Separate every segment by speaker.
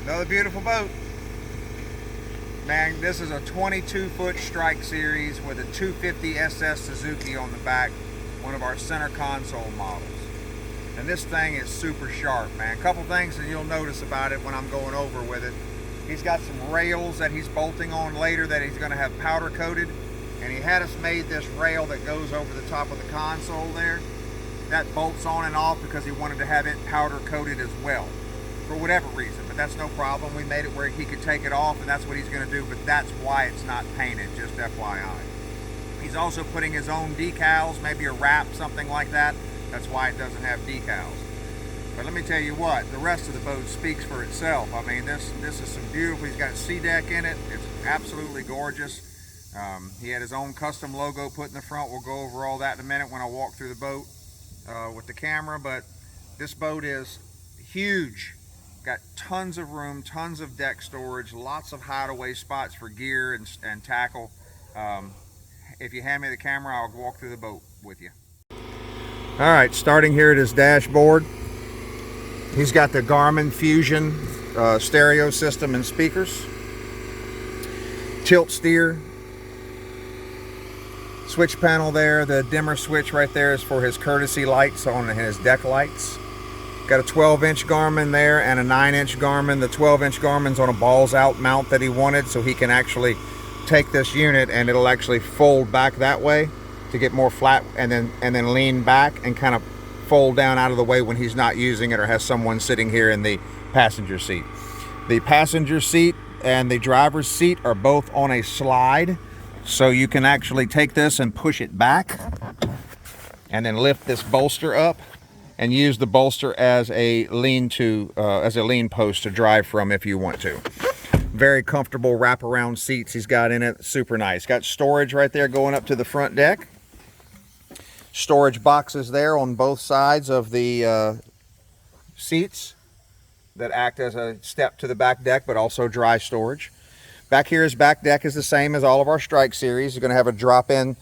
Speaker 1: Another beautiful boat. Man, this is a 22-foot Strike Series with a 250 SS Suzuki on the back, one of our center console models. And this thing is super sharp, man. A couple things that you'll notice about it when I'm going over with it. He's got some rails that he's bolting on later that he's going to have powder coated. And he had us made this rail that goes over the top of the console there. That bolts on and off because he wanted to have it powder coated as well, for whatever reason. But that's no problem. We made it where he could take it off, and that's what he's going to do. But that's why it's not painted, just FYI. He's also putting his own decals, maybe a wrap, something like that. That's why it doesn't have decals. But let me tell you what, the rest of the boat speaks for itself. I mean, this is some beautiful. He's got sea deck in it. It's absolutely gorgeous. He had his own custom logo put in the front. We'll go over all that in a minute when I walk through the boat with the camera. But this boat is huge. Got tons of room, tons of deck storage, lots of hideaway spots for gear and tackle. If you hand me the camera, I'll walk through the boat with you. All right, starting here at his dashboard, he's got the Garmin Fusion stereo system and speakers, tilt steer, switch panel there. The dimmer switch right there is for his courtesy lights on his deck lights. Got a 12-inch Garmin there and a 9-inch Garmin. The 12-inch Garmin's on a balls out mount that he wanted, so he can actually take this unit and it'll actually fold back that way to get more flat, and then lean back and kind of fold down out of the way when he's not using it or has someone sitting here in the passenger seat. The passenger seat and the driver's seat are both on a slide, so you can actually take this and push it back and then lift this bolster up and use the bolster as a lean post to drive from if you want to. Very comfortable wraparound seats he's got in it, super nice. Got storage right there going up to the front deck. Storage boxes there on both sides of the seats that act as a step to the back deck, but also dry storage. Back here, his back deck is the same as all of our Strike Series. You're going to have a drop-in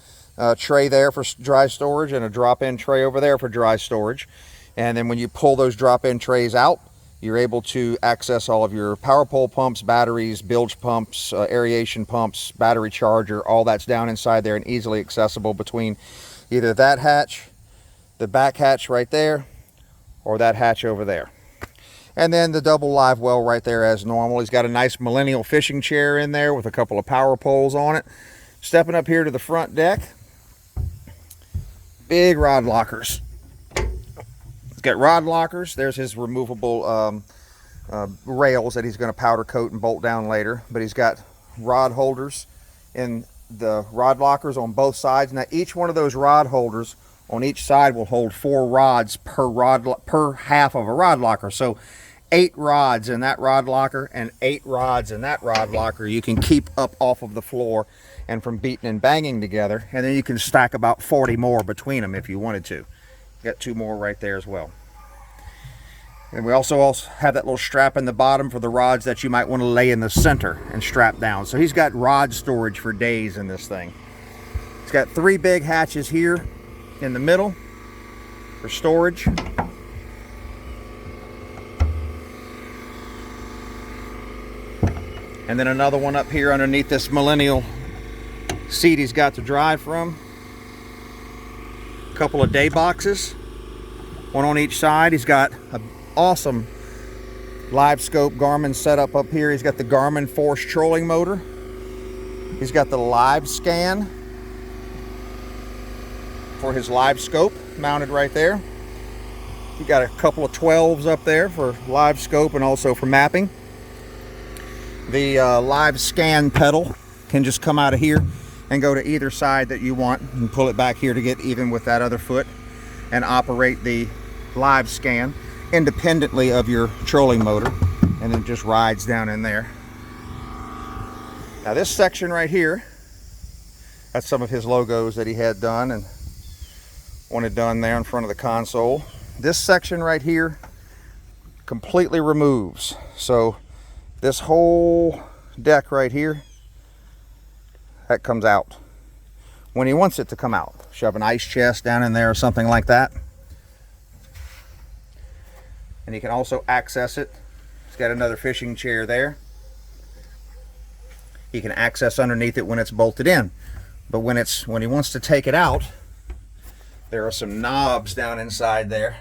Speaker 1: tray there for dry storage and a drop-in tray over there for dry storage. And then when you pull those drop-in trays out, you're able to access all of your power pole pumps, batteries, bilge pumps, aeration pumps, battery charger. All that's down inside there and easily accessible between either that hatch, the back hatch right there, or that hatch over there. And then the double live well right there as normal. He's got a nice millennial fishing chair in there with a couple of power poles on it. Stepping up here to the front deck, big rod lockers. He's got rod lockers. There's his removable rails that he's going to powder coat and bolt down later. But he's got rod holders in the rod lockers on both sides. Now each one of those rod holders on each side will hold 4 rods per half of a rod locker. So 8 rods in that rod locker and 8 rods in that rod locker you can keep up off of the floor and from beating and banging together, and then you can stack about 40 more between them if you wanted to. Got 2 more right there as well. And we also have that little strap in the bottom for the rods that you might want to lay in the center and strap down. So he's got rod storage for days in this thing. It's got 3 big hatches here in the middle for storage. And then another one up here underneath this millennial seat he's got to drive from. A couple of day boxes, one on each side. He's got an awesome live scope Garmin setup up here. He's got the Garmin Force trolling motor. He's got the live scan for his live scope mounted right there. He got a couple of 12s up there for live scope and also for mapping. The live scan pedal can just come out of here and go to either side that you want, and pull it back here to get even with that other foot and operate the live scan independently of your trolling motor, and then just rides down in there. Now this section right here, that's some of his logos that he had done and wanted done there in front of the console. This section right here completely removes. So this whole deck right here, that comes out when he wants it to come out. Shove an ice chest down in there or something like that. And you can also access it. It's got another fishing chair there. You can access underneath it when it's bolted in. But when he wants to take it out, there are some knobs down inside there.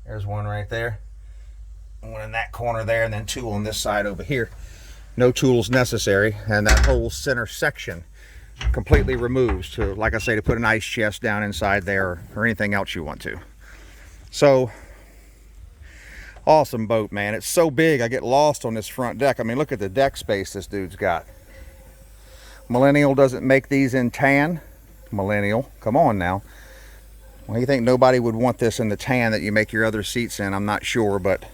Speaker 1: There's one right there, one in that corner there, and then two on this side over here. No tools necessary, and that whole center section completely removes to, like I say, to put an ice chest down inside there or anything else you want to. So awesome boat, man. It's so big I get lost on this front deck. I mean, look at the deck space this dude's got. Millennial doesn't make these in tan. Millennial, come on now. Well, you think nobody would want this in the tan that you make your other seats in? I'm not sure, but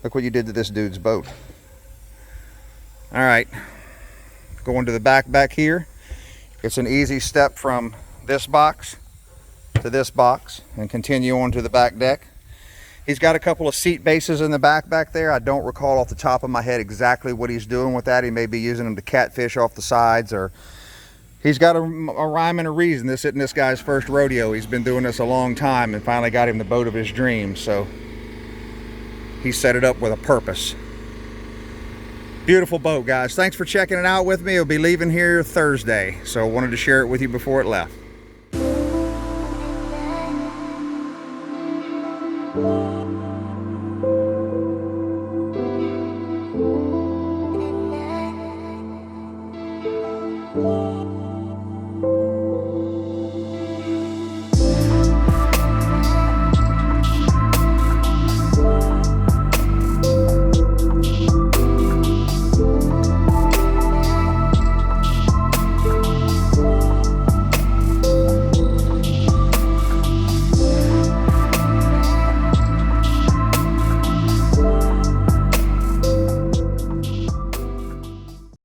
Speaker 1: look what you did to this dude's boat. All right, going to the back here. It's an easy step from this box to this box and continue on to the back deck. He's got a couple of seat bases in the back there. I don't recall off the top of my head exactly what he's doing with that. He may be using them to catfish off the sides, or he's got a rhyme and a reason. This isn't this guy's first rodeo. He's been doing this a long time and finally got him the boat of his dreams. So he set it up with a purpose. Beautiful boat, guys. Thanks for checking it out with me. It'll be leaving here Thursday, so I wanted to share it with you before it left.